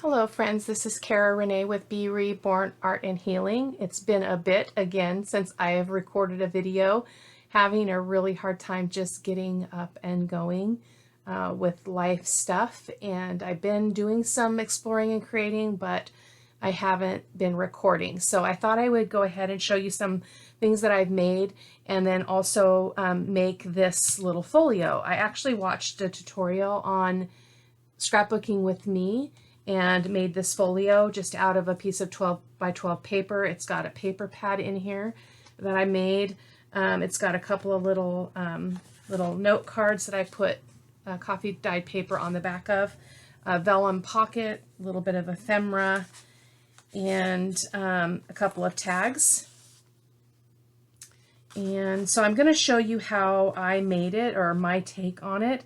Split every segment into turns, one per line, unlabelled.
Hello friends, this is Cara-Renee with B.Reborn Art and Healing. It's been a bit again since I have recorded a video, having a really hard time just getting up and going with life stuff, and I've been doing some exploring and creating, but I haven't been recording. So I thought I would go ahead and show you some things that I've made and then also make this little folio. I actually watched a tutorial on scrapbooking with me and made this folio just out of a piece of 12 by 12 paper. It's got a paper pad in here that I made. It's got a couple of little note cards that I put coffee dyed paper on the back of, a vellum pocket, a little bit of ephemera, and a couple of tags. And so I'm going to show you how I made it, or my take on it.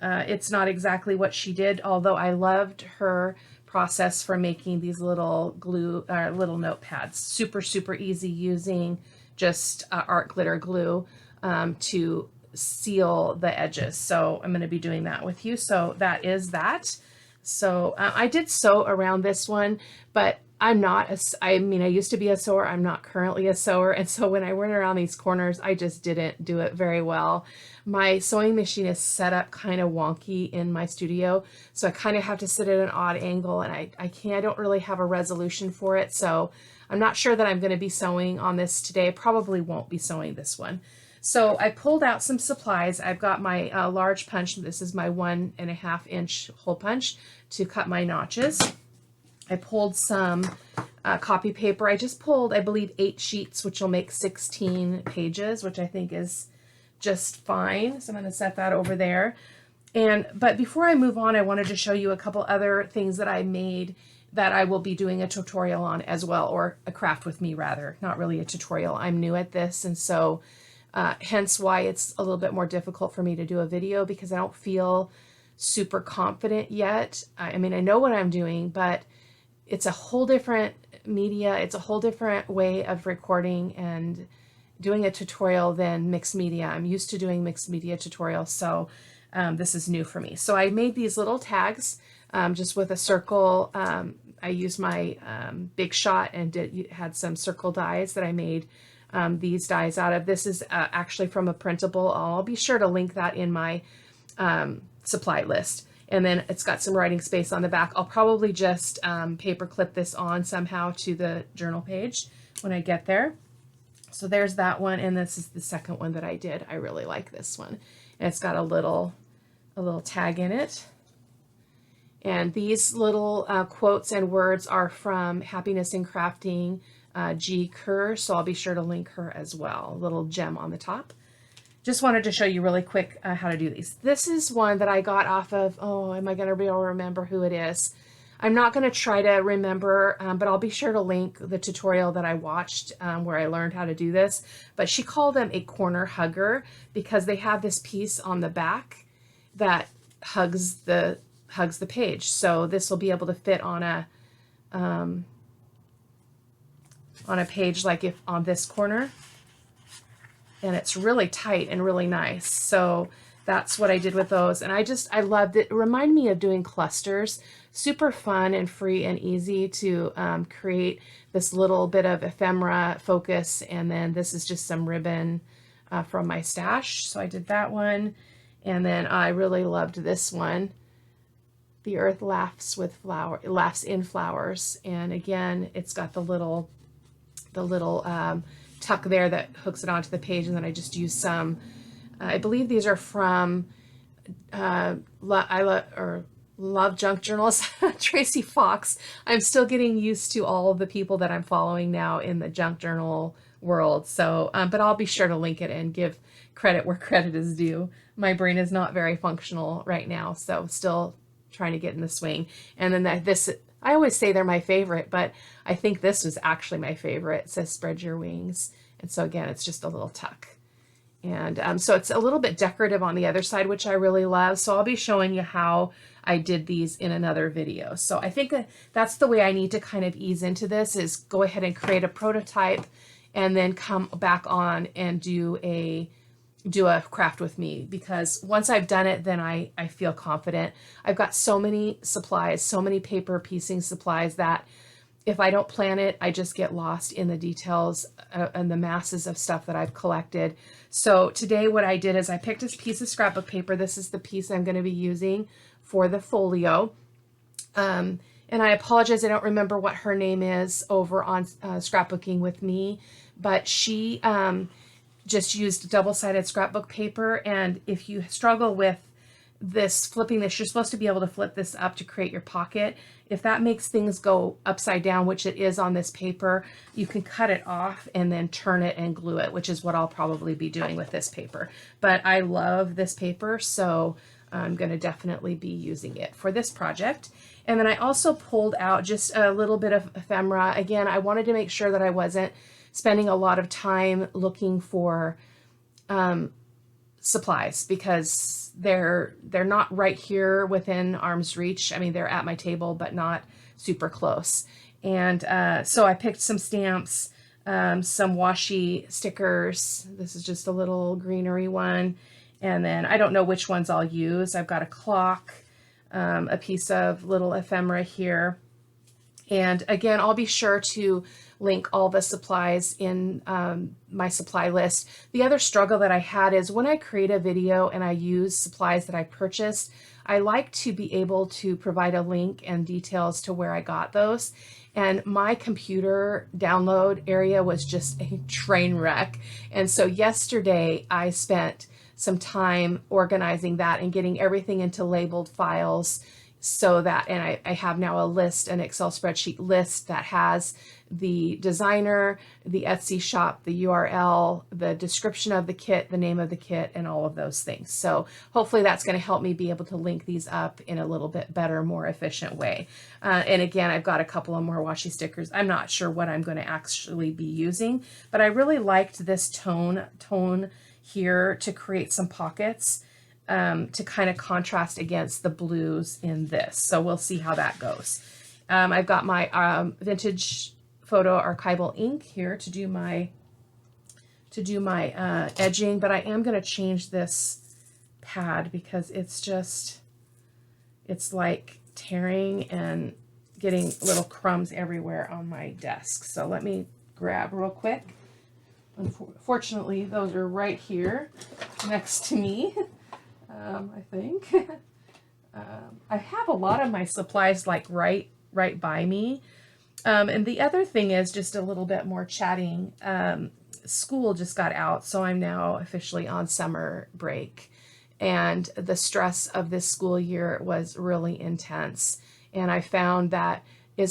It's not exactly what she did, although I loved her process for making these little little notepads. Super easy using just art glitter glue to seal the edges. So I'm going to be doing that with you. So that is that. So I did sew around this one, but I'm not I used to be a sewer. I'm not currently a sewer. And so when I went around these corners, I just didn't do it very well. My sewing machine is set up kind of wonky in my studio, so I kind of have to sit at an odd angle, and I don't really have a resolution for it. So I'm not sure that I'm going to be sewing on this today. I probably won't be sewing this one. So I pulled out some supplies. I've got my large punch. This is my 1.5 inch hole punch to cut my notches. I pulled some copy paper. I just pulled, I believe, 8 sheets, which will make 16 pages, which I think is just fine. So I'm going to set that over there. But before I move on, I wanted to show you a couple other things that I made that I will be doing a tutorial on as well, or a craft with me rather, not really a tutorial. I'm new at this, and so hence why it's a little bit more difficult for me to do a video, because I don't feel super confident yet. I mean, I know what I'm doing, but it's a whole different media. It's a whole different way of recording and doing a tutorial than mixed media. I'm used to doing mixed media tutorials, so this is new for me. So I made these little tags just with a circle. I used my Big Shot and had some circle dies that I made these dies out of. This is actually from a printable. I'll be sure to link that in my supply list. And then it's got some writing space on the back. I'll probably just paper clip this on somehow to the journal page when I get there. So there's that one, and this is the second one that I did. I really like this one. And it's got a little tag in it. And these little quotes and words are from Happiness in Crafting, G. Kerr, so I'll be sure to link her as well. A little gem on the top. Just wanted to show you really quick how to do these. This is one that I got off of, oh, am I going to be able to remember who it is? I'm not going to try to remember, but I'll be sure to link the tutorial that I watched where I learned how to do this. But she called them a corner hugger because they have this piece on the back that hugs the page. So this will be able to fit on a page like if on this corner. And it's really tight and really nice. So that's what I did with those. And I loved it. It reminded me of doing clusters. Super fun and free and easy to create this little bit of ephemera focus. And then this is just some ribbon from my stash. So I did that one. And then I really loved this one. The earth laughs in flowers. And again, it's got the little tuck there that hooks it onto the page, and then I just use some, I believe these are from Love Junk Journals, Tracy Fox. I'm still getting used to all of the people that I'm following now in the junk journal world. So, but I'll be sure to link it and give credit where credit is due. My brain is not very functional right now, so still trying to get in the swing. And then I always say they're my favorite, but I think this was actually my favorite. It says spread your wings. And so again, it's just a little tuck. And so it's a little bit decorative on the other side, which I really love. So I'll be showing you how I did these in another video. So I think that's the way I need to kind of ease into this, is go ahead and create a prototype and then come back on and do a do a craft with me, because once I've done it, then I feel confident. I've got so many supplies, so many paper piecing supplies, that if I don't plan it, I just get lost in the details and the masses of stuff that I've collected. So today what I did is I picked a piece of scrapbook paper. This is the piece I'm going to be using for the folio. And I apologize, I don't remember what her name is over on Scrapbooking with me, but she just used double-sided scrapbook paper. And if you struggle with this, flipping this, you're supposed to be able to flip this up to create your pocket. If that makes things go upside down, which it is on this paper, you can cut it off and then turn it and glue it, which is what I'll probably be doing with this paper. But I love this paper, so I'm going to definitely be using it for this project. And then I also pulled out just a little bit of ephemera. Again, I wanted to make sure that I wasn't spending a lot of time looking for supplies, because they're not right here within arm's reach. I mean, they're at my table, but not super close. And so I picked some stamps, some washi stickers. This is just a little greenery one. And then I don't know which ones I'll use. I've got a clock, a piece of little ephemera here. And again, I'll be sure to link all the supplies in my supply list. The other struggle that I had is when I create a video and I use supplies that I purchased, I like to be able to provide a link and details to where I got those. And my computer download area was just a train wreck. And so yesterday I spent some time organizing that and getting everything into labeled files, so that, and I have now a list, an Excel spreadsheet list that has the designer, the Etsy shop, the URL, the description of the kit, the name of the kit, and all of those things. So hopefully that's going to help me be able to link these up in a little bit better, more efficient way. And again, I've got a couple of more washi stickers. I'm not sure what I'm going to actually be using, but I really liked this tone here to create some pockets, to kind of contrast against the blues in this. So we'll see how that goes. I've got my vintage photo archival ink here to do my edging, but I am going to change this pad because it's like tearing and getting little crumbs everywhere on my desk. So let me grab real quick. Unfortunately, those are right here next to me. I think I have a lot of my supplies like right by me. And the other thing is just a little bit more chatting. School just got out, so I'm now officially on summer break. And the stress of this school year was really intense. And I found that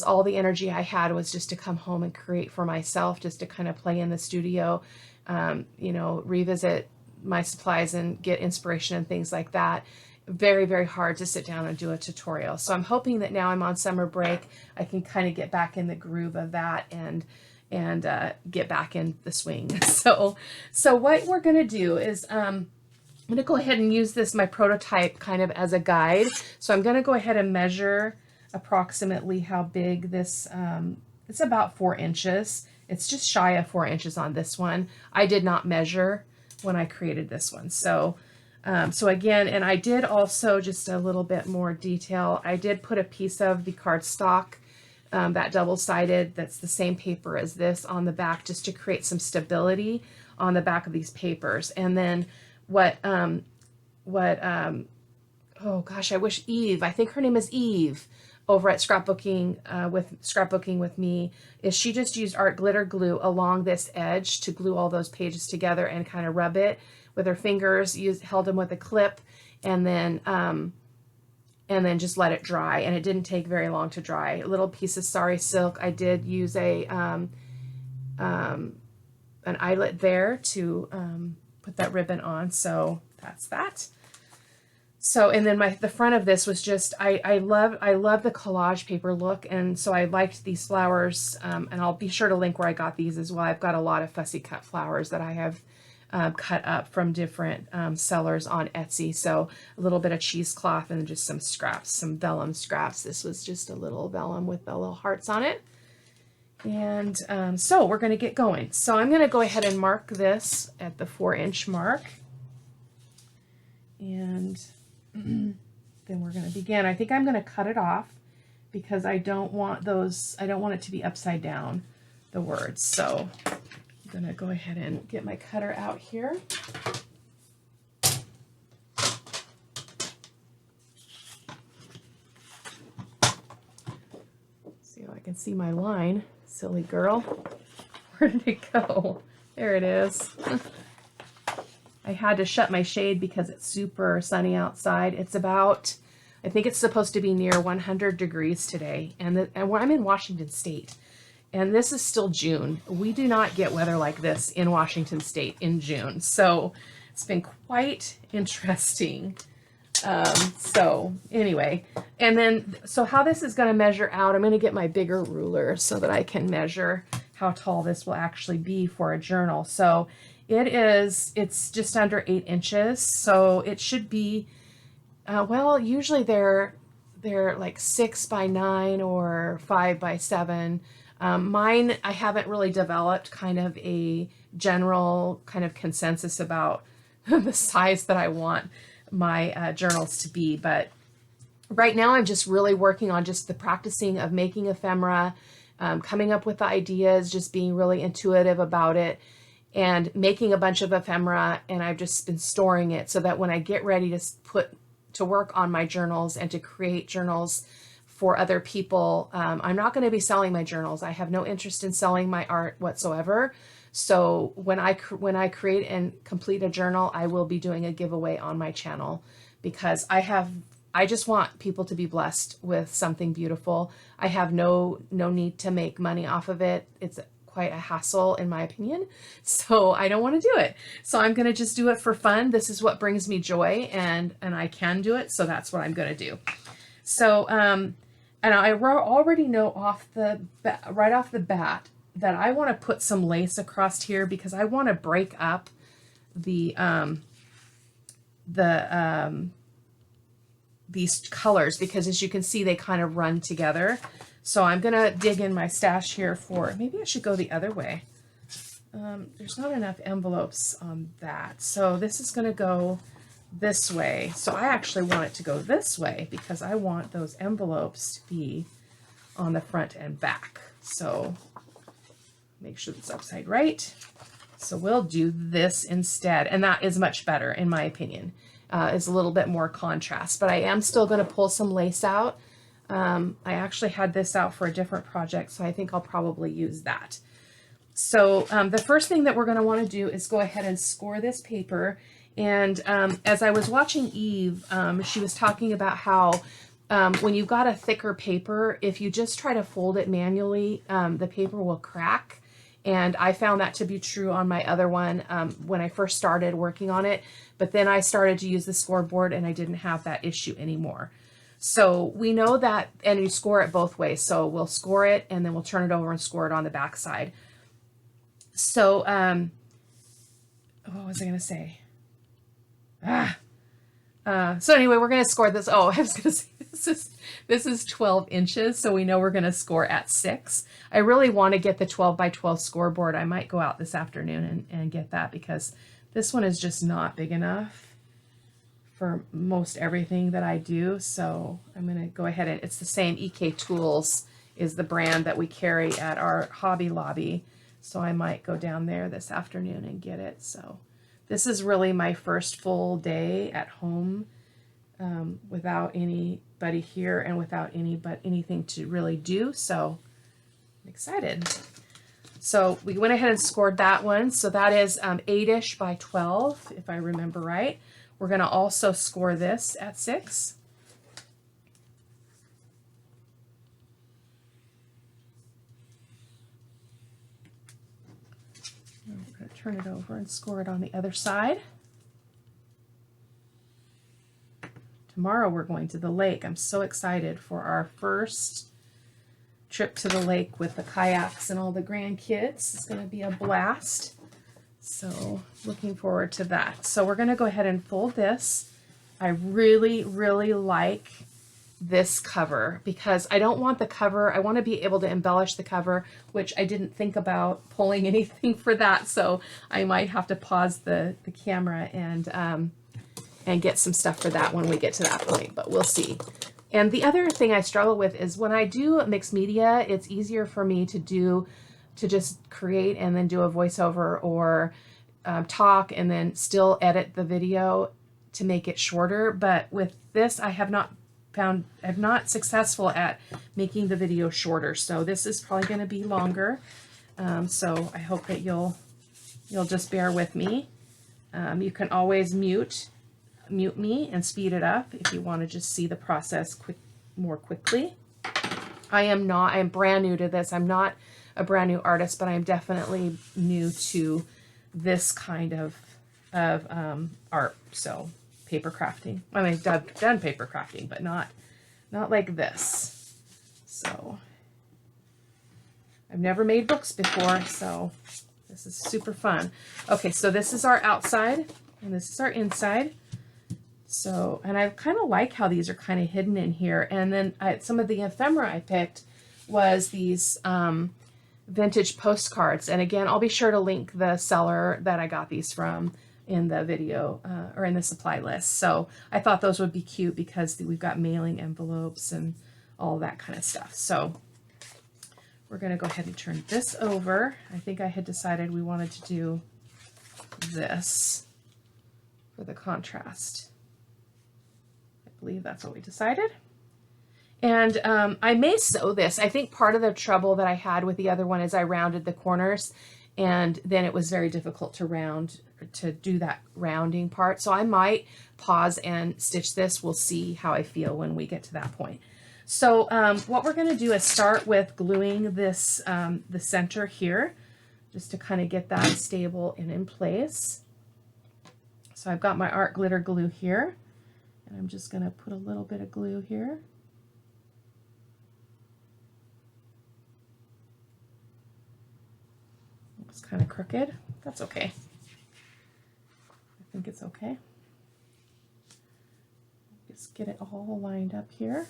all the energy I had was just to come home and create for myself, just to kind of play in the studio, revisit my supplies and get inspiration and things like that. Very, very hard to sit down and do a tutorial. So I'm hoping that now I'm on summer break, I can kind of get back in the groove of that and get back in the swing. So what we're going to do is I'm going to go ahead and use my prototype kind of as a guide. So I'm going to go ahead and measure approximately how big this, it's about 4 inches. It's just shy of 4 inches on this one. I did not measure when I created this one. So again, and I did also, just a little bit more detail, I did put a piece of the cardstock, that double-sided, that's the same paper as this, on the back, just to create some stability on the back of these papers. And then oh gosh, I wish Eve, I think her name is Eve, over at Scrapbooking with me, is she just used art glitter glue along this edge to glue all those pages together and kind of rub it with her fingers, held them with a clip, and then just let it dry. And it didn't take very long to dry. A little piece of sari silk. I did use an eyelet there to put that ribbon on. So that's that. So, and then the front of this was just, I love the collage paper look, and so I liked these flowers, and I'll be sure to link where I got these as well. I've got a lot of fussy cut flowers that I have cut up from different sellers on Etsy. So a little bit of cheesecloth and just some scraps, some vellum scraps. This was just a little vellum with the little hearts on it. And so we're going to get going. So I'm going to go ahead and mark this at the 4-inch mark. then we're going to begin. I think I'm going to cut it off because I don't want it to be upside down, the words. So I'm going to go ahead and get my cutter out here. See if I can see my line. Silly girl. Where did it go? There it is. I had to shut my shade because it's super sunny outside. It's about, I think it's supposed to be near 100 degrees today. And I'm in Washington State. And this is still June. We do not get weather like this in Washington State in June. So it's been quite interesting. So anyway, and then, so how this is going to measure out, I'm going to get my bigger ruler so that I can measure how tall this will actually be for a journal. So it's just under 8 inches. So it should be, well, usually they're like 6 by 9 or 5 by 7. Mine, I haven't really developed kind of a general kind of consensus about the size that I want my journals to be, but right now I'm just really working on just the practicing of making ephemera, coming up with the ideas, just being really intuitive about it, and making a bunch of ephemera, and I've just been storing it so that when I get ready to put to work on my journals and to create journals for other people, I'm not going to be selling my journals. I have no interest in selling my art whatsoever. So when I create and complete a journal, I will be doing a giveaway on my channel because I just want people to be blessed with something beautiful. I have no need to make money off of it. It's quite a hassle in my opinion. So I don't want to do it. So I'm going to just do it for fun. This is what brings me joy and I can do it. So that's what I'm going to do. So, and I already know right off the bat that I want to put some lace across here because I want to break up these colors because as you can see, they kind of run together. So I'm going to dig in my stash here maybe I should go the other way. There's not enough envelopes on that. So this is going to go this way. So I actually want it to go this way because I want those envelopes to be on the front and back. So make sure it's upside right. So we'll do this instead. And that is much better in my opinion. It's a little bit more contrast, but I am still going to pull some lace out. I actually had this out for a different project, so I think I'll probably use that. So the first thing that we're going to want to do is go ahead and score this paper. And as I was watching Eve, she was talking about how when you've got a thicker paper, if you just try to fold it manually, the paper will crack. And I found that to be true on my other one when I first started working on it. But then I started to use the scoreboard and I didn't have that issue anymore. So we know that, and you score it both ways. So we'll score it and then we'll turn it over and score it on the back side. So what was I going to say? So anyway, we're going to score this. Oh, I was going to say this is 12 inches. So we know we're going to score at 6. I really want to get the 12 by 12 scoreboard. I might go out this afternoon and get that because this one is just not big enough for most everything that I do. So I'm going to go ahead and it's the same. EK Tools is the brand that we carry at our Hobby Lobby. So I might go down there this afternoon and get it. So this is really my first full day at home without anybody here and without anything to really do. So I'm excited. So we went ahead and scored that one. So that is 8-ish by 12, if I remember right. We're going to also score this at 6. We're going to turn it over and score it on the other side. Tomorrow we're going to the lake. I'm so excited for our first trip to the lake with the kayaks and all the grandkids. It's going to be a blast. So looking forward to that. So we're going to go ahead and fold this. I really, really like this cover because I don't want the cover. I want to be able to embellish the cover, which I didn't think about pulling anything for that. So I might have to pause the camera and and get some stuff for that when we get to that point, but we'll see. And the other thing I struggle with is when I do mixed media, it's easier for me to just create and then do a voiceover or talk and then still edit the video to make it shorter. But with this, I'm not successful at making the video shorter. So this is probably going to be longer. So I hope that you'll just bear with me. You can always mute me and speed it up if you want to just see the process more quickly. I'm brand new to this. I'm not a brand new artist, but I'm definitely new to this kind of art. So paper crafting. I mean, I've done paper crafting, but not like this. So I've never made books before, so this is super fun. Okay, so this is our outside and this is our inside. So, and I kind of like how these are kind of hidden in here. And then some of the ephemera I picked was these vintage postcards. And again, I'll be sure to link the seller that I got these from in the video or in the supply list. So I thought those would be cute because we've got mailing envelopes and all that kind of stuff. So we're going to go ahead and turn this over. I think I had decided we wanted to do this for the contrast. I believe that's what we decided. And I may sew this. I think part of the trouble that I had with the other one is I rounded the corners and then it was very difficult to do that rounding part. So I might pause and stitch this. We'll see how I feel when we get to that point. So what we're going to do is start with gluing this, the center here, just to kind of get that stable and in place. So I've got my art glitter glue here, and I'm just going to put a little bit of glue here. It's kind of crooked. That's okay. I think it's okay. Just get it all lined up here.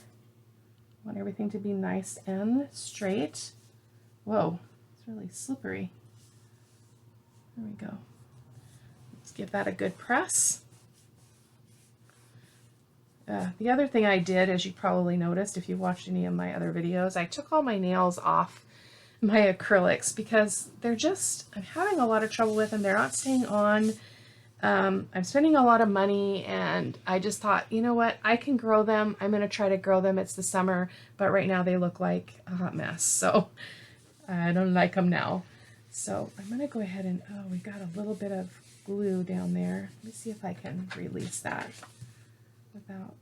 I want everything to be nice and straight. Whoa, it's really slippery. There we go. Let's give that a good press. The other thing I did, as you probably noticed if you watched any of my other videos, I took all my nails off my acrylics because they're just, I'm having a lot of trouble with them. They're not staying on. I'm spending a lot of money and I just thought, you know what, I can grow them. I'm going to try to grow them. It's the summer, but right now they look like a hot mess. So I don't like them now. So I'm going to go ahead and, oh, we got a little bit of glue down there. Let me see if I can release that without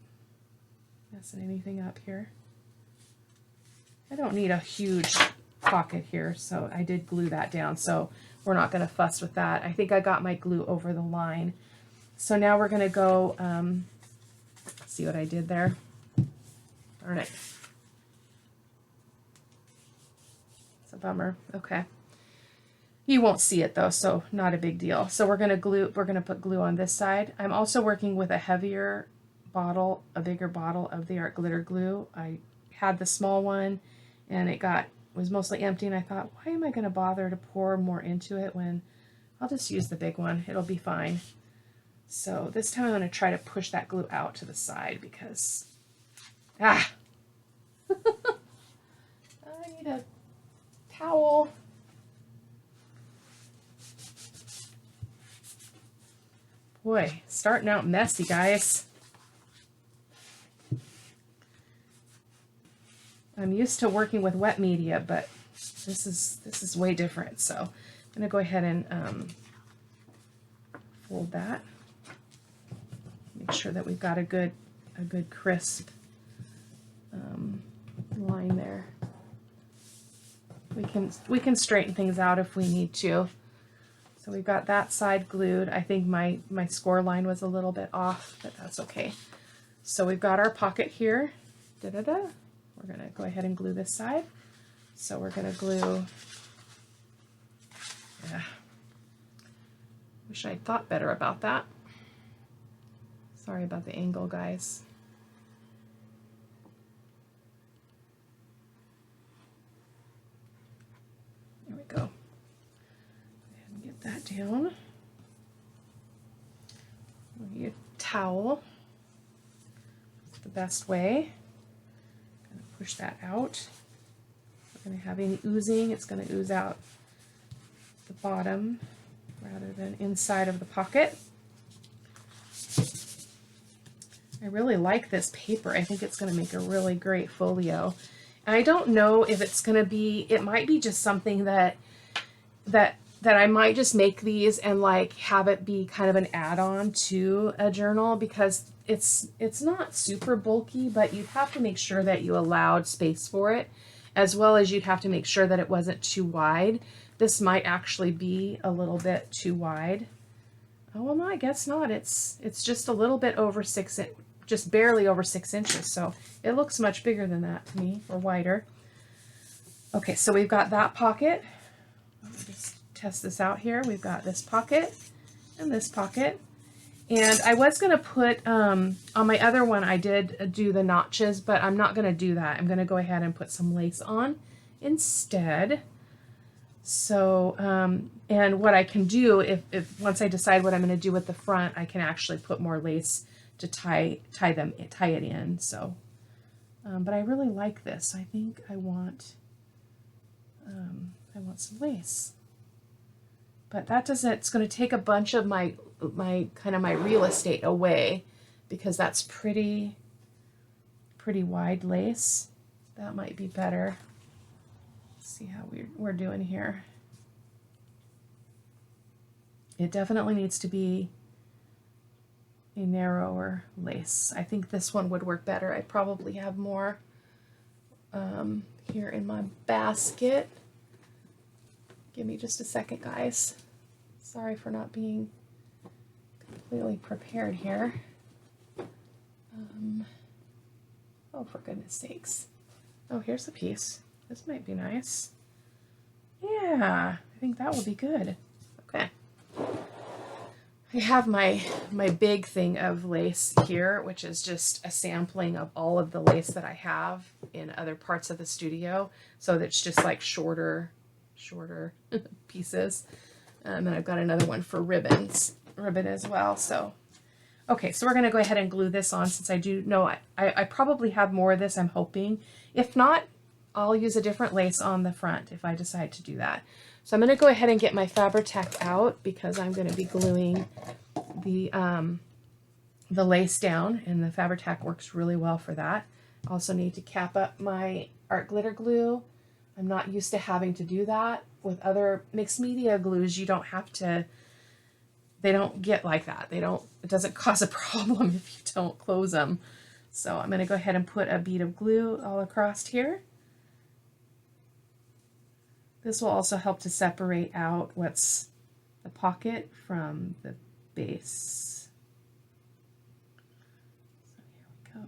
messing anything up here. I don't need a huge pocket here, so I did glue that down, so we're not going to fuss with that. I think I got my glue over the line. So now we're going to go, see what I did there? Darn it. It's a bummer. Okay. You won't see it though, so not a big deal. So we're going to put glue on this side. I'm also working with a heavier bottle, a bigger bottle of the art glitter glue. I had the small one and it was mostly empty, and I thought, why am I going to bother to pour more into it when I'll just use the big one. It'll be fine. So this time I'm going to try to push that glue out to the side because, I need a towel. Boy, starting out messy, guys. I'm used to working with wet media, but this is way different. So I'm going to go ahead and fold that. Make sure that we've got a good crisp line there. We can straighten things out if we need to. So we've got that side glued. I think my score line was a little bit off, but that's okay. So we've got our pocket here. Da-da-da. We're going to go ahead and glue this side. So we're going to glue, wish I'd thought better about that. Sorry about the angle, guys. There we go. Go ahead and get that down. You towel. It's the best way. I'm going to push that out. If we're going to have any oozing, it's going to ooze out the bottom rather than inside of the pocket. I really like this paper. I think it's going to make a really great folio. And I don't know if it's going to be, it might be just something that I might just make these and like have it be kind of an add-on to a journal, because it's not super bulky, but you'd have to make sure that you allowed space for it, as well as you'd have to make sure that it wasn't too wide. This might actually be a little bit too wide. Oh, well, no, I guess not. It's just a little bit over just barely over 6 inches. So it looks much bigger than that to me, or wider. Okay, so we've got that pocket. Let me just test this out here. We've got this pocket and this pocket. And I was going to put, on my other one, I did do the notches, but I'm not going to do that. I'm going to go ahead and put some lace on instead. So, and what I can do, if once I decide what I'm going to do with the front, I can actually put more lace to tie it in. So, but I really like this. I think I want some lace. But that doesn't, it's going to take a bunch of my real estate away, because that's pretty wide lace. That might be better. Let's see how we're doing here. It definitely needs to be a narrower lace. I think this one would work better. I probably have more here in my basket. Give me just a second, guys. Sorry for not being completely prepared here. Oh, for goodness sakes. Oh, here's a piece. This might be nice. Yeah, I think that will be good. Okay. I have my big thing of lace here, which is just a sampling of all of the lace that I have in other parts of the studio. So that's just like shorter pieces. And I've got another one for ribbon as well. So, okay, so we're going to go ahead and glue this on, since I do know I probably have more of this, I'm hoping. If not, I'll use a different lace on the front if I decide to do that. So I'm going to go ahead and get my Fabri-Tac out, because I'm going to be gluing the lace down, and the Fabri-Tac works really well for that. Also need to cap up my art glitter glue. I'm not used to having to do that. With other mixed media glues, you don't have to, they don't get like that. It doesn't cause a problem if you don't close them. So I'm going to go ahead and put a bead of glue all across here. This will also help to separate out what's the pocket from the base. So here we go.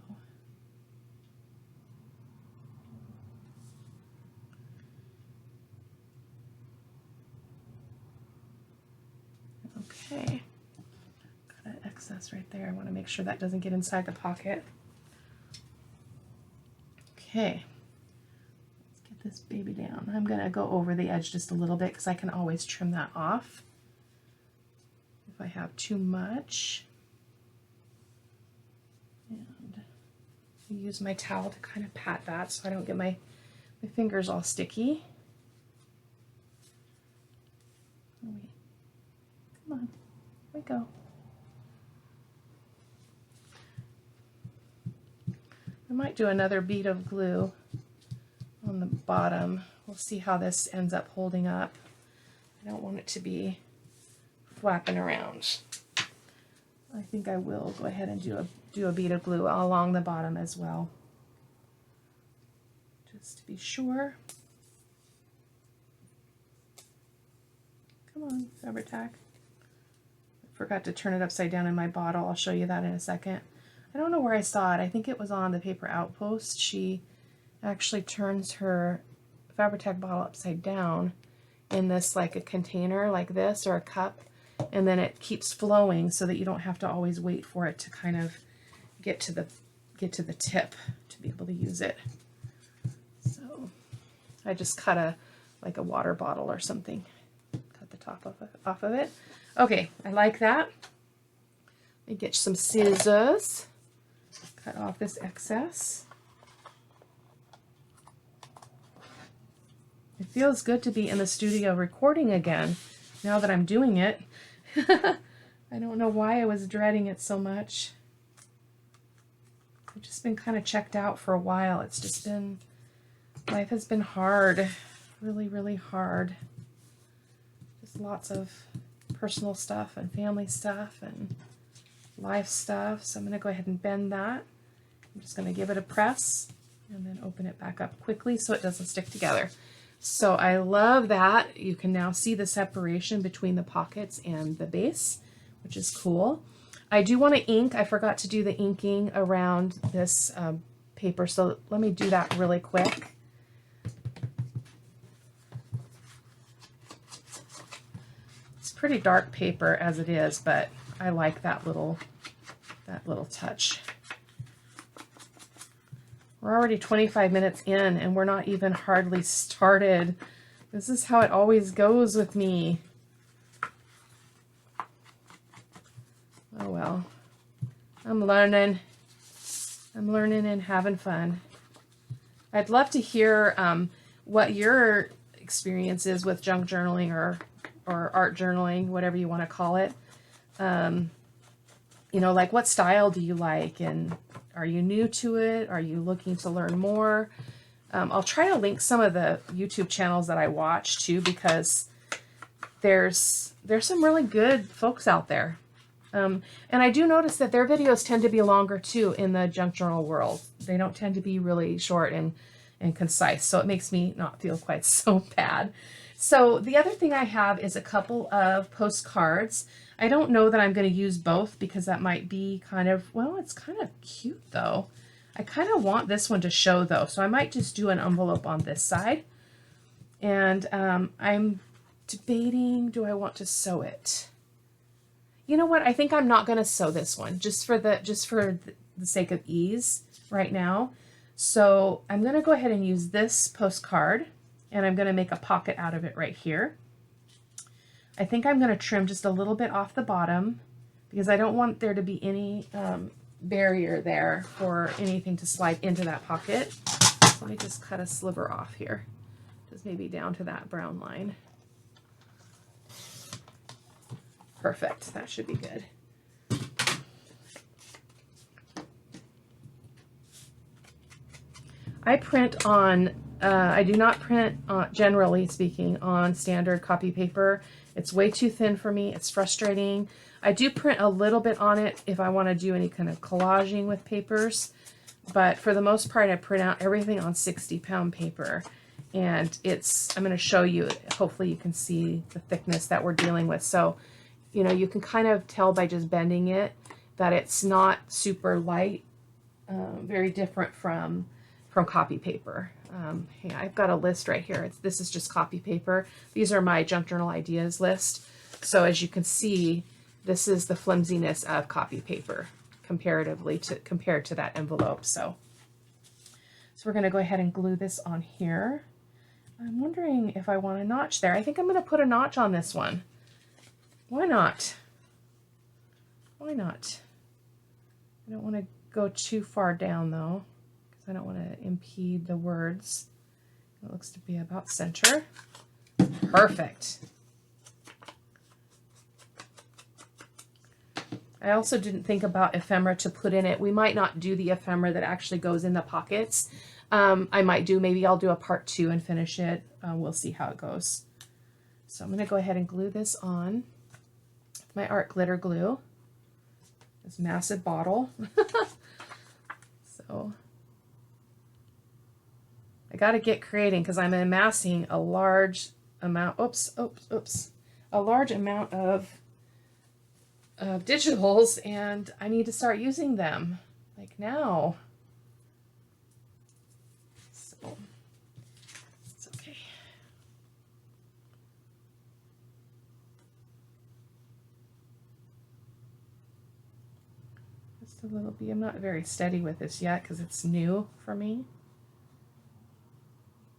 Okay, got an excess right there. I want to make sure that doesn't get inside the pocket. Okay, let's get this baby down. I'm going to go over the edge just a little bit, because I can always trim that off if I have too much. And use my towel to kind of pat that so I don't get my fingers all sticky. Oh, wait. Come on, here we go. I might do another bead of glue on the bottom. We'll see how this ends up holding up. I don't want it to be flapping around. I think I will go ahead and do a bead of glue along the bottom as well, just to be sure. Come on, Fabri-Tac. Forgot to turn it upside down in my bottle. I'll show you that in a second. I don't know where I saw it. I think it was on the Paper Outpost. She actually turns her Fabri-Tac bottle upside down in this, like a container like this, or a cup, and then it keeps flowing so that you don't have to always wait for it to kind of get to the tip to be able to use it. So I just cut like a water bottle or something. Cut the top off of it. Okay, I like that. And get some scissors. Cut off this excess. It feels good to be in the studio recording again now that I'm doing it. I don't know why I was dreading it so much. I've just been kind of checked out for a while. It's just been, life has been hard, really, really hard. Just lots of personal stuff and family stuff and life stuff. So I'm going to go ahead and bend that. I'm just going to give it a press and then open it back up quickly so it doesn't stick together. So I love that. You can now see the separation between the pockets and the base, which is cool. I do want to ink. I forgot to do the inking around this paper, so let me do that really quick. It's pretty dark paper as it is, but I like that little touch. We're already 25 minutes in and we're not even hardly started. This is how it always goes with me. Oh well, I'm learning and having fun. I'd love to hear what your experience is with junk journaling or art journaling, whatever you want to call it. You know, like what style do you like, and are you new to it? Are you looking to learn more? I'll try to link some of the YouTube channels that I watch too, because there's some really good folks out there. And I do notice that their videos tend to be longer too in the junk journal world. They don't tend to be really short and concise, so it makes me not feel quite so bad. So the other thing I have is a couple of postcards. I don't know that I'm going to use both because that might be kind of, well, it's kind of cute though. I kind of want this one to show though, so I might just do an envelope on this side. And I'm debating, do I want to sew it? You know what? I think I'm not going to sew this one just for the sake of ease right now. So I'm going to go ahead and use this postcard, and I'm going to make a pocket out of it right here. I think I'm going to trim just a little bit off the bottom because I don't want there to be any barrier there for anything to slide into that pocket. So let me just cut a sliver off here, just maybe down to that brown line. Perfect. That should be good. I print on, I do not print, generally speaking, on standard copy paper. It's way too thin for me. It's frustrating. I do print a little bit on it if I want to do any kind of collaging with papers. But for the most part, I print out everything on 60-pound paper. And I'm going to show you, hopefully you can see the thickness that we're dealing with. So, you know, you can kind of tell by just bending it that it's not super light, very different from copy paper. Hey, I've got a list right here. This is just copy paper. These are my junk journal ideas list. So as you can see, this is the flimsiness of copy paper compared to that envelope. So we're going to go ahead and glue this on here. I'm wondering if I want a notch there. I think I'm going to put a notch on this one. Why not? Why not? I don't want to go too far down though, because I don't want to impede the words. It looks to be about center. Perfect. I also didn't think about ephemera to put in it. We might not do the ephemera that actually goes in the pockets. I might do, maybe I'll do a part 2 and finish it. We'll see how it goes. So I'm going to go ahead and glue this on. My art glitter glue, this massive bottle. So I got to get creating because I'm amassing a large amount, a large amount of digitals, and I need to start using them like now. So it's okay. Just a little bit. I'm not very steady with this yet because it's new for me.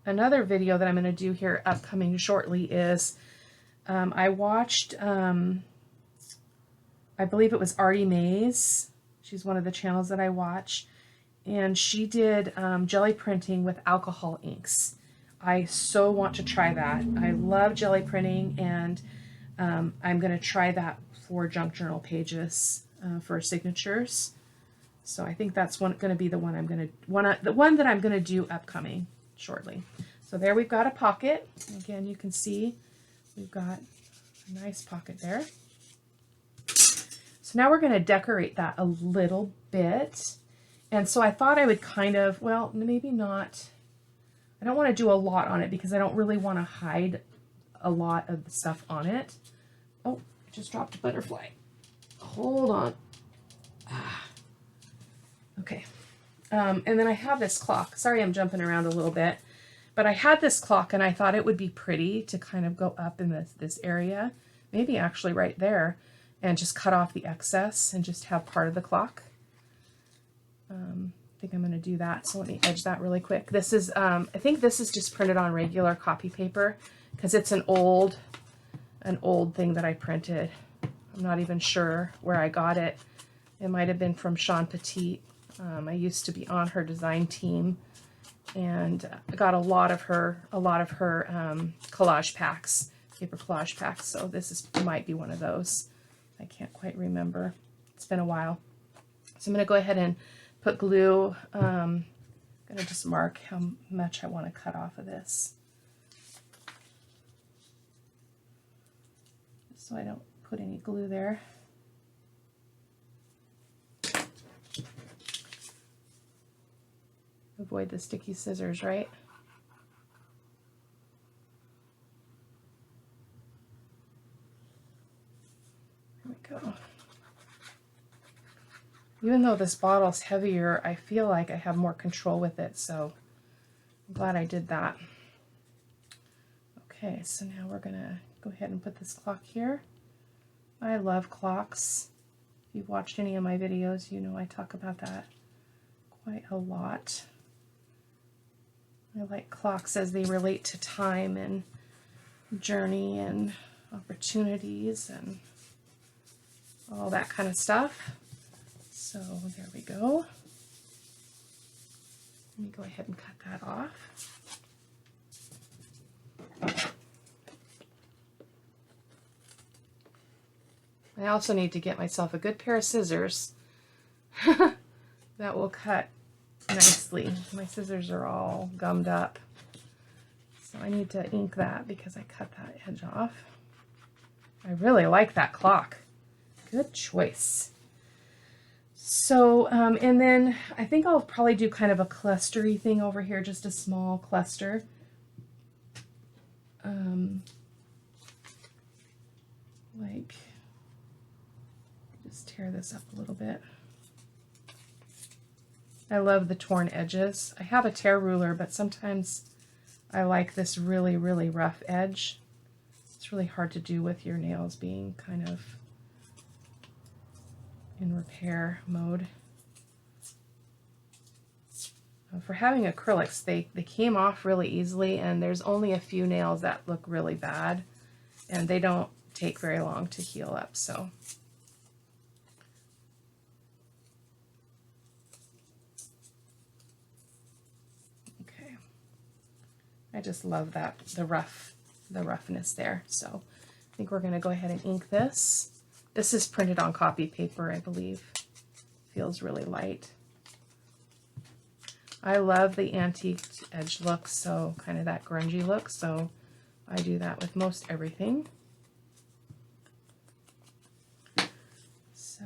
Another video that I'm going to do here upcoming shortly is I watched I believe it was Artie Mays. She's one of the channels that I watch. And she did jelly printing with alcohol inks. I so want to try that. I love jelly printing, and I'm going to try that for junk journal pages for signatures. So I think that's going to be the one the one that I'm going to do upcoming shortly. So there we've got a pocket. Again, you can see we've got a nice pocket there. So now we're going to decorate that a little bit. And so I thought I would kind of, well, maybe not. I don't want to do a lot on it because I don't really want to hide a lot of the stuff on it. Oh, I just dropped a butterfly. Hold on. Okay. And then I have this clock. Sorry, I'm jumping around a little bit. But I had this clock and I thought it would be pretty to kind of go up in this area. Maybe actually right there. And just cut off the excess and just have part of the clock. I think I'm going to do that. So let me edge that really quick. This is, I think this is just printed on regular copy paper because it's an old thing that I printed. I'm not even sure where I got it. It might have been from Sean Petit. I used to be on her design team, and I got a lot of her collage packs, paper collage packs. So this might be one of those. I can't quite remember. It's been a while. So I'm going to go ahead and put glue. I'm going to just mark how much I want to cut off of this, so I don't put any glue there. Avoid the sticky scissors, right? There we go. Even though this bottle's heavier, I feel like I have more control with it, so I'm glad I did that. Okay, so now we're gonna go ahead and put this clock here. I love clocks. If you've watched any of my videos, you know I talk about that quite a lot. I like clocks as they relate to time and journey and opportunities and all that kind of stuff. So there we go. Let me go ahead and cut that off. I also need to get myself a good pair of scissors that will cut nicely. My scissors are all gummed up. So I need to ink that because I cut that edge off. I really like that clock. Good choice. So, and then I think I'll probably do kind of a clustery thing over here, just a small cluster. Like, just tear this up a little bit. I love the torn edges. I have a tear ruler, but sometimes I like this really, really rough edge. It's really hard to do with your nails being kind of in repair mode. For having acrylics, they came off really easily, and there's only a few nails that look really bad, and they don't take very long to heal up, so. Okay. I just love that, the roughness there. So I think we're going to go ahead and ink this. This is printed on copy paper, I believe. Feels really light. I love the antique edge look, so kind of that grungy look, so I do that with most everything. So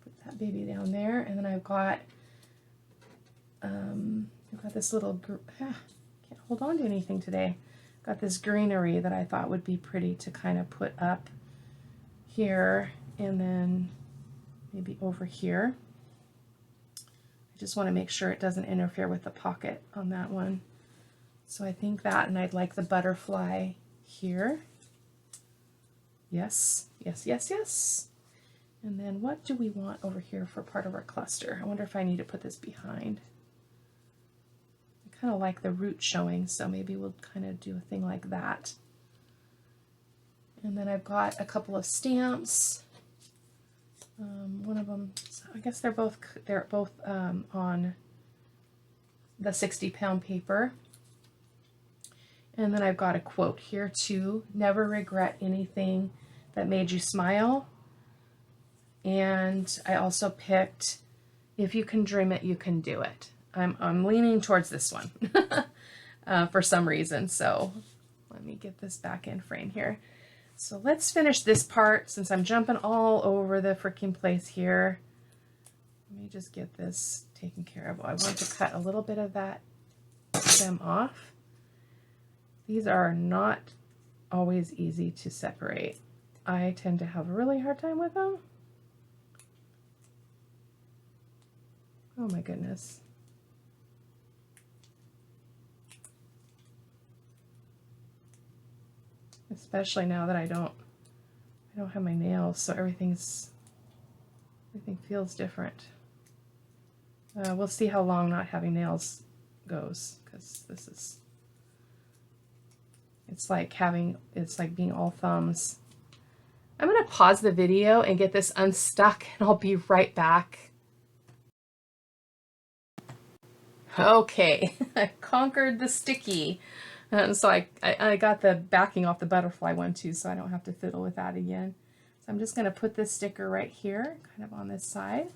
put that baby down there, and then I've got this little, can't hold on to anything today. Got this greenery that I thought would be pretty to kind of put up here, and then maybe over here. I just want to make sure it doesn't interfere with the pocket on that one. So I think that, and I'd like the butterfly here. Yes, yes, yes, yes. And then what do we want over here for part of our cluster? I wonder if I need to put this behind. I kind of like the root showing, so maybe we'll kind of do a thing like that. And then I've got a couple of stamps. One of them, so I guess they're both on the 60-pound paper. And then I've got a quote here too: never regret anything that made you smile. And I also picked, if you can dream it, you can do it. I'm leaning towards this one for some reason. So let me get this back in frame here. So let's finish this part since I'm jumping all over the freaking place here. Let me just get this taken care of. I want to cut a little bit of that stem off. These are not always easy to separate. I tend to have a really hard time with them. Oh my goodness. Especially now that I don't have my nails, so everything feels different. We'll see how long not having nails goes, because this is, it's like being all thumbs. I'm gonna pause the video and get this unstuck, and I'll be right back. Okay, I conquered the sticky. And so I got the backing off the butterfly one too, so I don't have to fiddle with that again. So I'm just going to put this sticker right here, kind of on this side.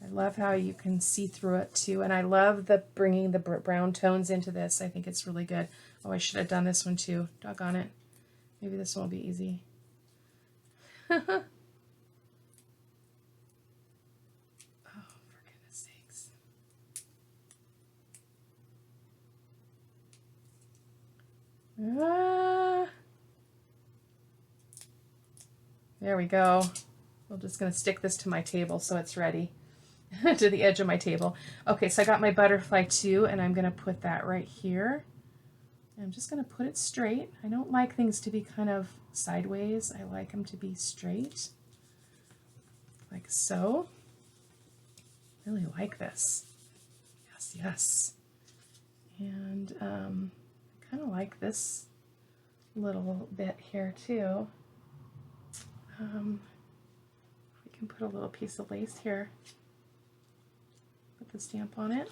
I love how you can see through it too, and I love bringing the brown tones into this. I think it's really good. Oh, I should have done this one too. Doggone it. Maybe this one will be easy. There we go. I'm just going to stick this to my table so it's ready, to the edge of my table. Okay, so I got my butterfly too, and I'm going to put that right here. I'm just going to put it straight. I don't like things to be kind of sideways. I like them to be straight, like so. I really like this. Yes, yes. And I kind of like this little bit here too. We can put a little piece of lace here. Put the stamp on it.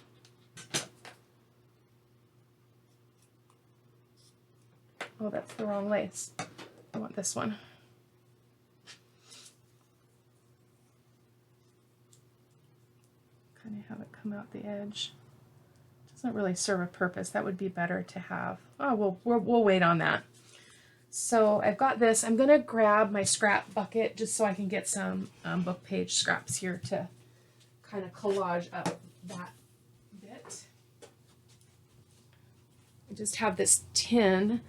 Oh, that's the wrong lace. I want this one. Kind of have it come out the edge. Doesn't really serve a purpose. That would be better to have. Oh, we'll wait on that. So I've got this. I'm going to grab my scrap bucket just so I can get some book page scraps here to kind of collage up that bit. I just have this tin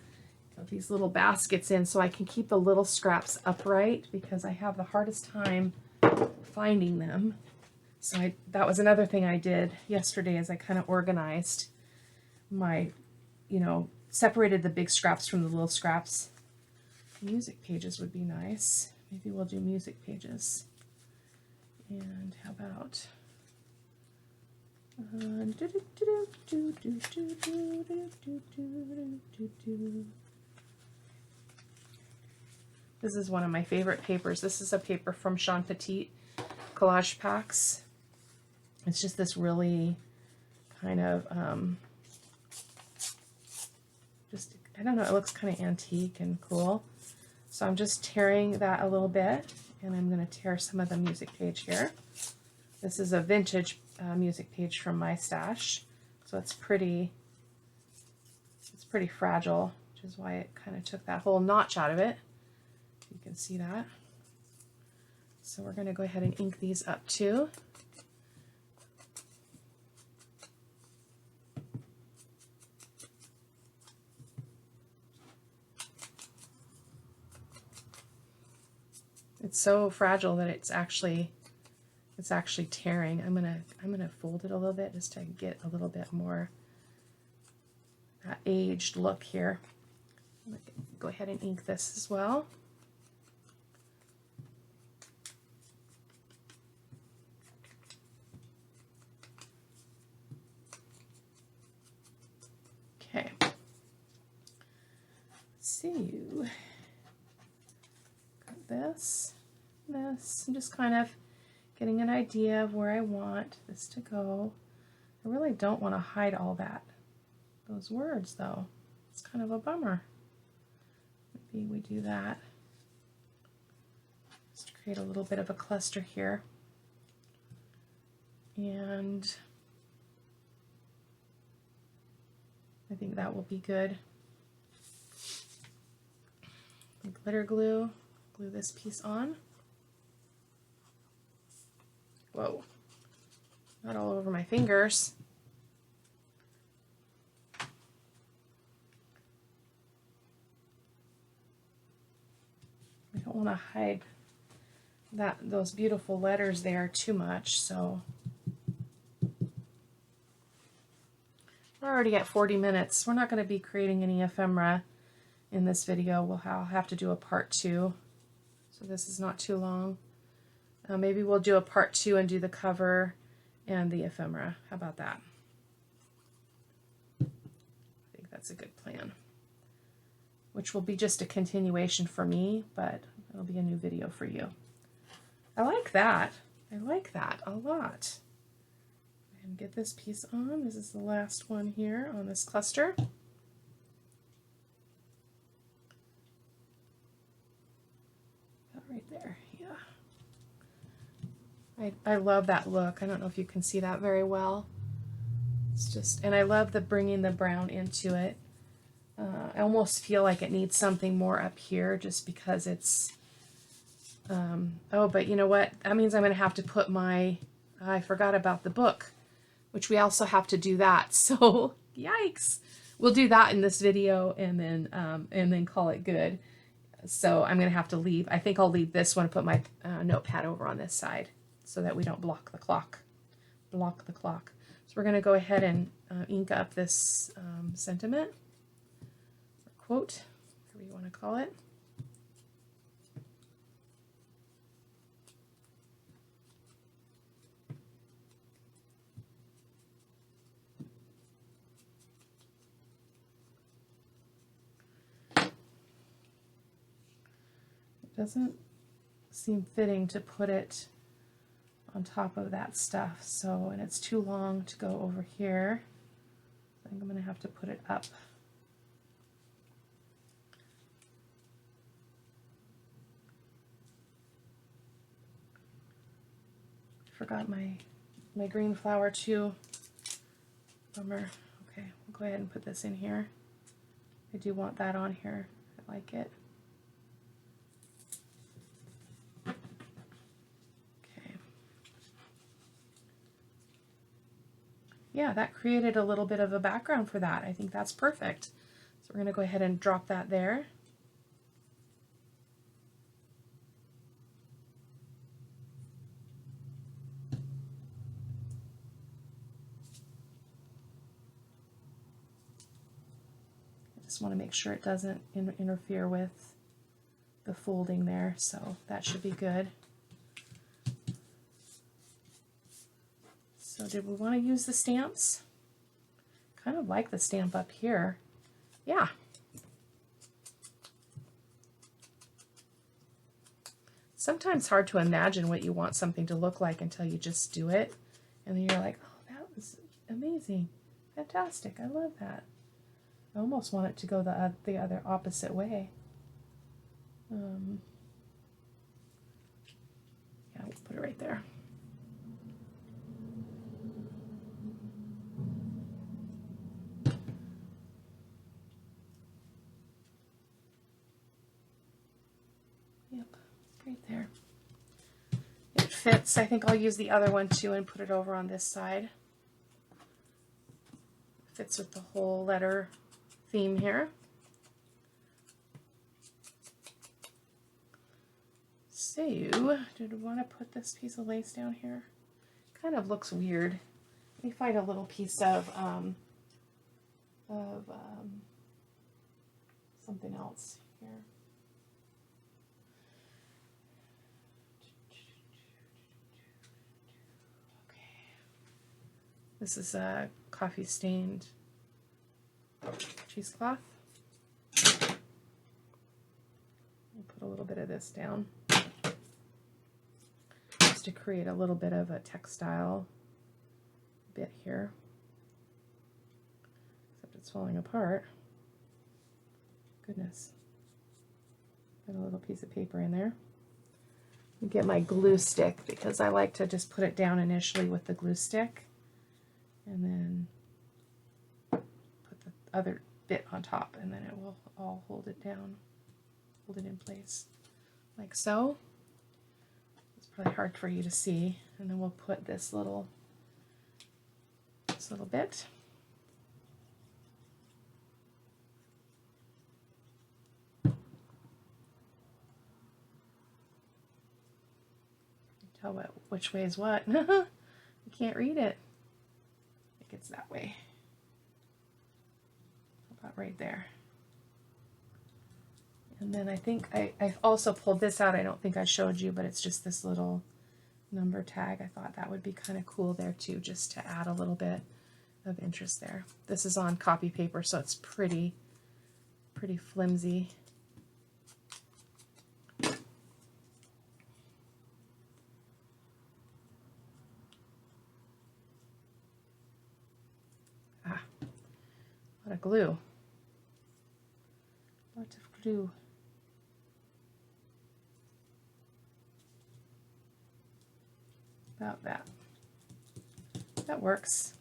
of these little baskets in so I can keep the little scraps upright, because I have the hardest time finding them. So that was another thing I did yesterday, is I kind of organized my, separated the big scraps from the little scraps. Music pages would be nice. Maybe we'll do music pages. And how about this is one of my favorite papers. This is a paper from Sean Petit Collage Packs. It's just this really kind of I don't know, it looks kind of antique and cool. So I'm just tearing that a little bit, and I'm going to tear some of the music page here. This is a vintage music page from my stash, so it's pretty fragile, which is why it kind of took that whole notch out of it. You can see that. So we're going to go ahead and ink these up too. It's so fragile that it's actually tearing. I'm gonna fold it a little bit just to get a little bit more aged look here. I'm gonna go ahead and ink this as well. Okay. Let's see. Got this. this. I'm just kind of getting an idea of where I want this to go. I really don't want to hide all those words though. It's kind of a bummer. Maybe we do that. Just create a little bit of a cluster here. And I think that will be good. Glitter glue, glue this piece on. Whoa, not all over my fingers. I don't want to hide those beautiful letters there too much, so we're already at 40 minutes. We're not going to be creating any ephemera in this video. I'll have to do a part 2, so this is not too long. Maybe we'll do a part 2 and do the cover and the ephemera. How about that? I think that's a good plan. Which will be just a continuation for me, but it'll be a new video for you. I like that. I like that a lot. And get this piece on. This is the last one here on this cluster. Right there, yeah. I love that look. I don't know if you can see that very well. It's just, and I love the bringing the brown into it. I almost feel like it needs something more up here just because it's, oh, but you know what? That means I'm going to have to put my, I forgot about the book, which we also have to do that. So, yikes. We'll do that in this video and then call it good. So I'm going to have to leave. I think I'll leave this one and put my notepad over on this side so that we don't block the clock. Block the clock. So we're going to go ahead and ink up this sentiment, or quote, whatever you want to call it. Doesn't seem fitting to put it on top of that stuff, so, and it's too long to go over here. I think I'm going to have to put it up. Forgot my green flower too. Bummer. Okay, we'll go ahead and put this in here. I do want that on here. I like it. Yeah, that created a little bit of a background for that. I think that's perfect. So we're going to go ahead and drop that there. I just want to make sure it doesn't interfere with the folding there, so that should be good. So did we want to use the stamps? Kind of like the stamp up here. Yeah. Sometimes hard to imagine what you want something to look like until you just do it. And then you're like, oh, that was amazing. Fantastic. I love that. I almost want it to go the other opposite way. Yeah, we'll put it right there. Right there. It fits. I think I'll use the other one too and put it over on this side. Fits with the whole letter theme here. So, did we want to put this piece of lace down here? Kind of looks weird. Let me find a little piece of something else here. This is a coffee stained cheesecloth. I'll put a little bit of this down. to create a little bit of a textile bit here. Except it's falling apart. Goodness. Got a little piece of paper in there. Get my glue stick because I like to just put it down initially with the glue stick and then put the other bit on top, and then it will all hold it down, hold it in place like so. It's probably hard for you to see, and then we'll put this little bit. Tell which way is what. You can't read it. I think it's that way. About right there. And then I think I've also pulled this out. I don't think I showed you, but it's just this little number tag. I thought that would be kind of cool there too, just to add a little bit of interest there. This is on copy paper, so it's pretty flimsy. Ah, a lot of glue. Lots of glue. About that. That works.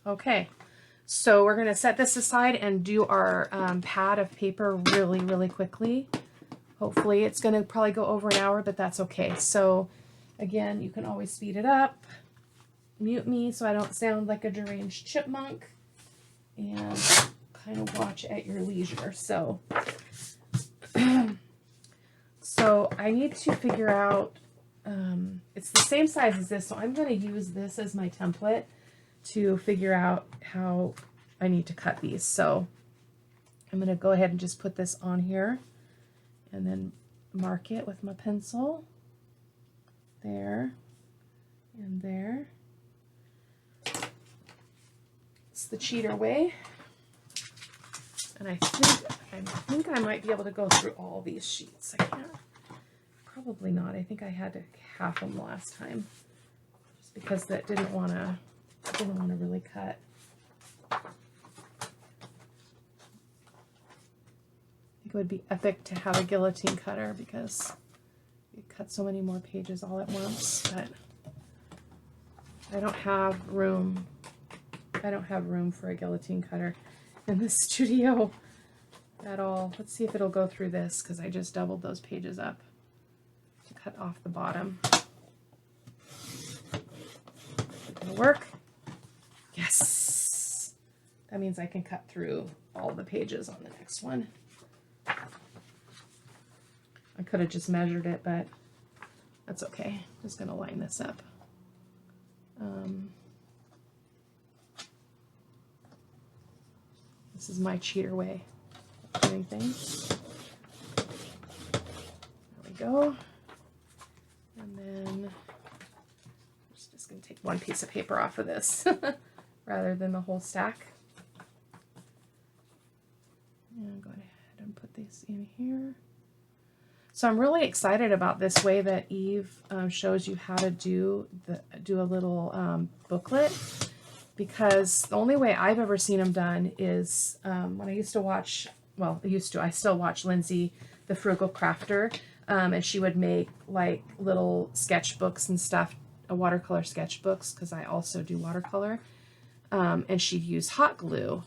Okay, so we're going to set this aside and do our pad of paper really quickly. Hopefully it's going to probably go over an hour, but that's okay. So again, you can always speed it up, mute me so I don't sound like a deranged chipmunk, and kind of watch at your leisure. So, so I need to figure out, it's the same size as this, so I'm going to use this as my template to figure out how I need to cut these. So I'm going to go ahead and just put this on here and then mark it with my pencil there and there. It's the cheater way. And I think I might be able to go through all these sheets. I can't. Probably not. I think I had to half them last time, just because that didn't want to really cut. I think it would be epic to have a guillotine cutter because you cut so many more pages all at once. But I don't have room. I don't have room for a guillotine cutter in the studio at all. Let's see if it'll go through this, because I just doubled those pages up to cut off the bottom. It'll work. Yes! That means I can cut through all the pages on the next one. I could have just measured it, but that's okay. I'm just going to line this up. This is my cheater way of doing things. There we go. And then I'm just going to take one piece of paper off of this rather than the whole stack. And I'm going ahead and put these in here. So I'm really excited about this way that Eve shows you how to do a little booklet, because the only way I've ever seen them done is when I used to watch, well, I still watch Lindsay, the Frugal Crafter, and she would make like little sketchbooks and stuff, watercolor sketchbooks, because I also do watercolor, and she'd use hot glue,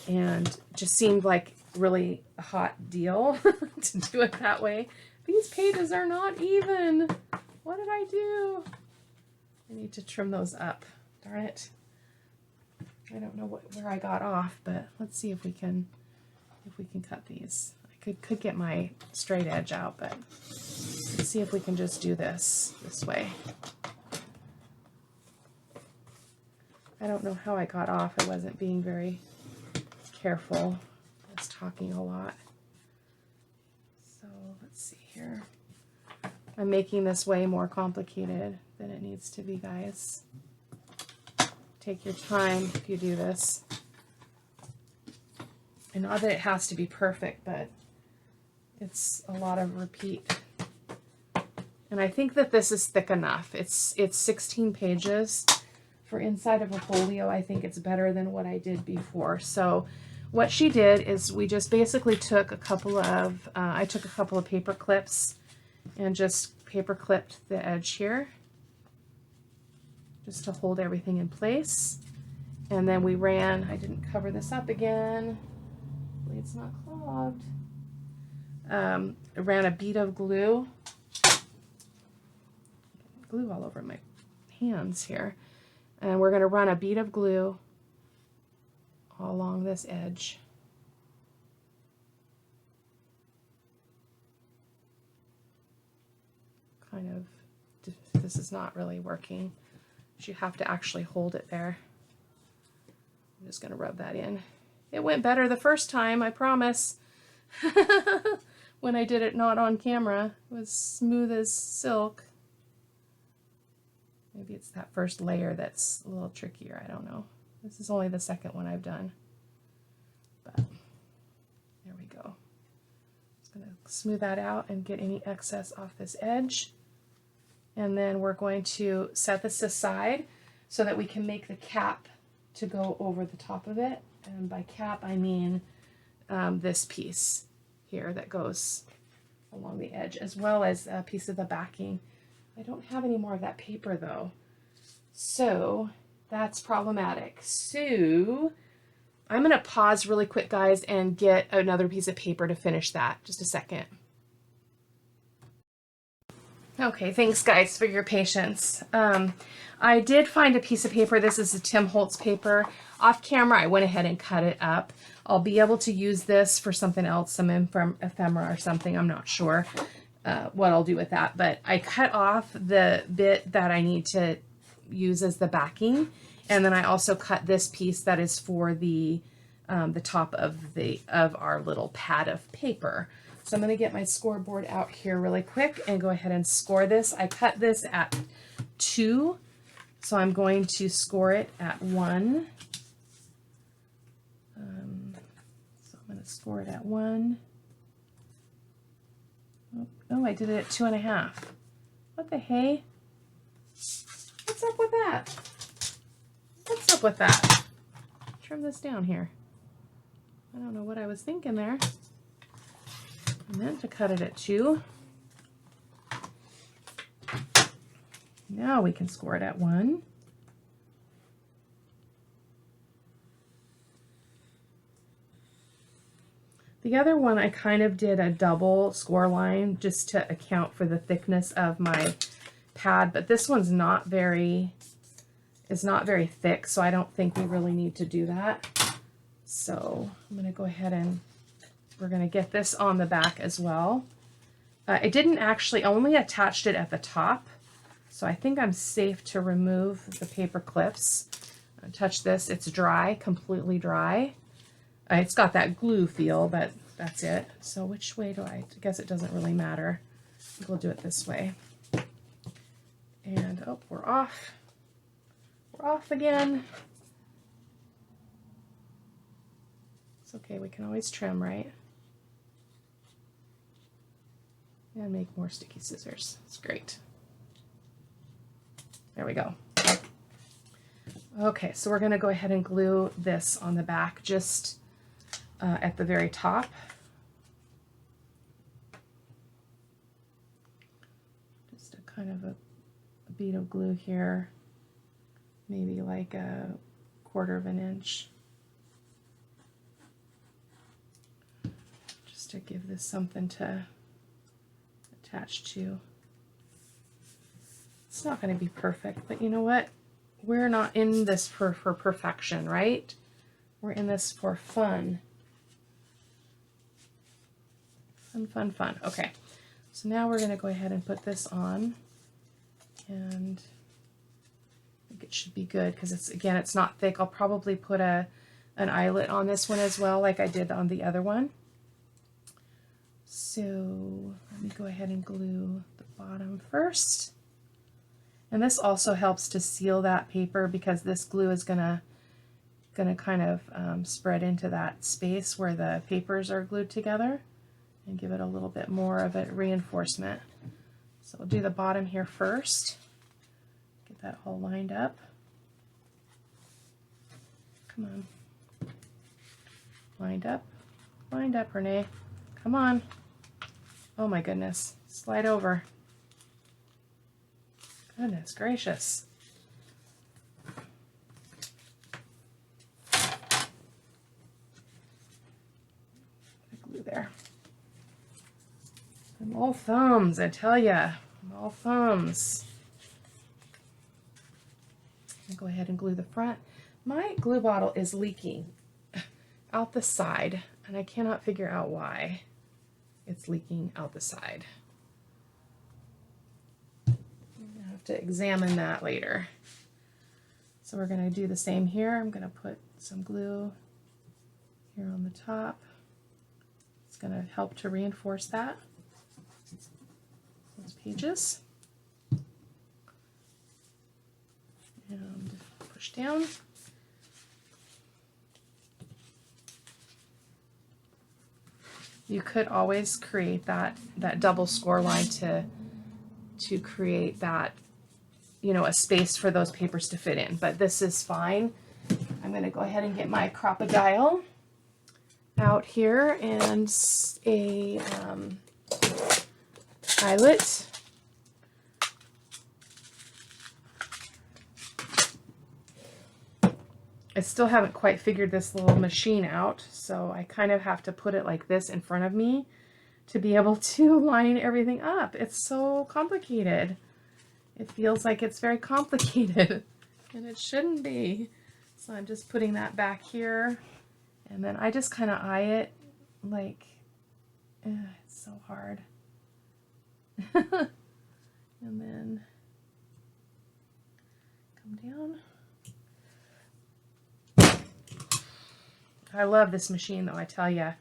and just seemed like really a hot deal to do it that way. These pages are not even. What did I do? I need to trim those up. Darn it. I don't know where I got off, but let's see if we can cut these. I could get my straight edge out, but let's see if we can just do this way. I don't know how I got off. I wasn't being very careful. I was talking a lot. So let's see here. I'm making this way more complicated than it needs to be, guys. Take your time if you do this. And not that it has to be perfect, but it's a lot of repeat And I think that this is thick enough. It's 16 pages. For inside of a folio, I think it's better than what I did before. So what she did is we just basically took a couple of, I took a couple of paper clips and just paper clipped the edge here just to hold everything in place. And then we ran, I didn't cover this up again, hopefully it's not clogged. I ran a bead of glue all over my hands here. And we're going to run a bead of glue all along this edge. Kind of, this is not really working. You have to actually hold it there. I'm just going to rub that in. It went better the first time, I promise. When I did it not on camera, it was smooth as silk. Maybe it's that first layer that's a little trickier, I don't know. This is only the second one I've done. But there we go. Just going to smooth that out and get any excess off this edge. And then we're going to set this aside so that we can make the cap to go over the top of it. And by cap, I mean this piece here that goes along the edge, as well as a piece of the backing. I don't have any more of that paper though, so that's problematic. So I'm going to pause really quick, guys, and get another piece of paper to finish that. Just a second. Okay, thanks guys for your patience. I did find a piece of paper. This is a Tim Holtz paper. Off camera, I went ahead and cut it up. I'll be able to use this for something else, some ephemera or something. I'm not sure what I'll do with that, but I cut off the bit that I need to use as the backing, and then I also cut this piece that is for the top of our little pad of paper. So I'm going to get my scoreboard out here really quick and go ahead and score this. I cut this at 2, so I'm going to score it at 1. So I'm going to score it at 1. Oh, I did it at 2.5. What the hey? What's up with that? What's up with that? Trim this down here. I don't know what I was thinking there. I meant to cut it at 2. Now we can score it at 1. The other one, I kind of did a double score line just to account for the thickness of my pad, but this one's not very thick, so I don't think we really need to do that. So I'm going to go ahead and we're going to get this on the back as well. I didn't actually, only attached it at the top, so I think I'm safe to remove the paper clips. Touch this, it's dry, completely dry. It's got that glue feel, but that's it. So which way do I guess it doesn't really matter. We'll do it this way. And oh, we're off. We're off again. It's okay, we can always trim, right? And make more sticky scissors. It's great. There we go. Okay, so we're going to go ahead and glue this on the back just at the very top. Just a kind of a bead of glue here, maybe like a 1/4 of an inch. Just to give this something to attach to. It's not going to be perfect, but you know what? We're not in this for perfection, right? We're in this for fun. Fun, fun, fun. Okay, so now we're going to go ahead and put this on, and I think it should be good because it's, again, it's not thick. I'll probably put an eyelet on this one as well, like I did on the other one. So let me go ahead and glue the bottom first. And this also helps to seal that paper because this glue is gonna kind of spread into that space where the papers are glued together and give it a little bit more of a reinforcement. So we'll do the bottom here first. Get that all lined up. Come on. Lined up, Renee. Come on. Oh my goodness. Slide over. Goodness gracious. Glue there. I'm all thumbs, I tell ya. I'm all thumbs. I'll go ahead and glue the front. My glue bottle is leaking out the side, and I cannot figure out why it's leaking out the side. I'm gonna have to examine that later. So we're gonna do the same here. I'm gonna put some glue here on the top. It's gonna help to reinforce that, those pages. And push down. You could always create that double score line to create that, you know, a space for those papers to fit in, but this is fine. I'm going to go ahead and get my crocodile out here and a eyelet. I still haven't quite figured this little machine out, so I kind of have to put it like this in front of me to be able to line everything up. It's so complicated. It feels like it's very complicated, and it shouldn't be. So I'm just putting that back here, and then I just kind of eye it like, it's so hard. And then come down. I love this machine though, I tell ya.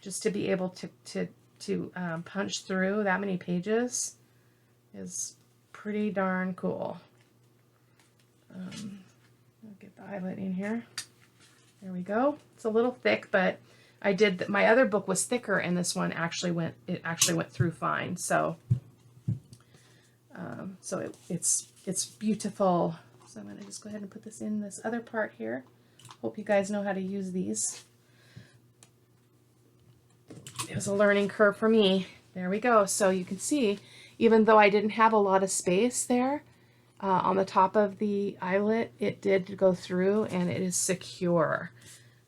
Just to be able to punch through that many pages is pretty darn cool. I'll get the eyelet in here. There we go. It's a little thick, but I did, my other book was thicker and this one actually went through fine. So, it's beautiful. So I'm gonna just go ahead and put this in this other part here. Hope you guys know how to use these. It was a learning curve for me. There we go. So you can see, even though I didn't have a lot of space there on the top of the eyelet, it did go through and it is secure.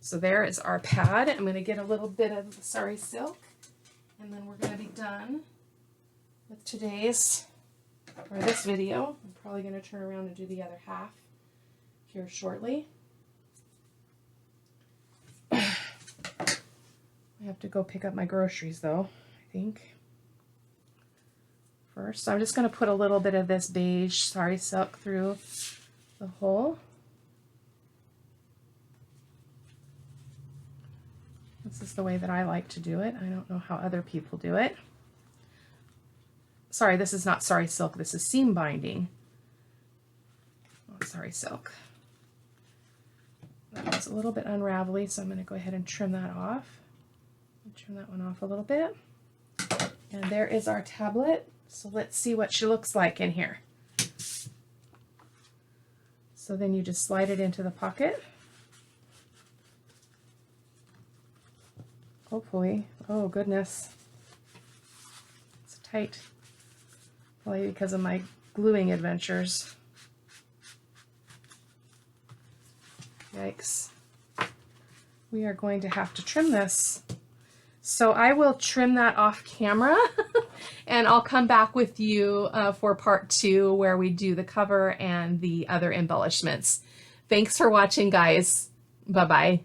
So there is our pad. I'm going to get a little bit of the sari silk, and then we're going to be done with today's, or this video. I'm probably going to turn around and do the other half here shortly. I have to go pick up my groceries though, I think, first. So I'm just going to put a little bit of this beige sari silk through the hole. This is the way that I like to do it. I don't know how other people do it. Sorry, this is not sari silk, this is seam binding. Not sari silk. That was a little bit unravelly, so I'm going to go ahead and trim that off. Trim that one off a little bit. And there is our tablet. So let's see what she looks like in here. So then you just slide it into the pocket. Hopefully. Oh goodness. It's tight. Probably because of my gluing adventures. Yikes. We are going to have to trim this. So I will trim that off camera and I'll come back with you for part 2 where we do the cover and the other embellishments. Thanks for watching, guys. Bye-bye.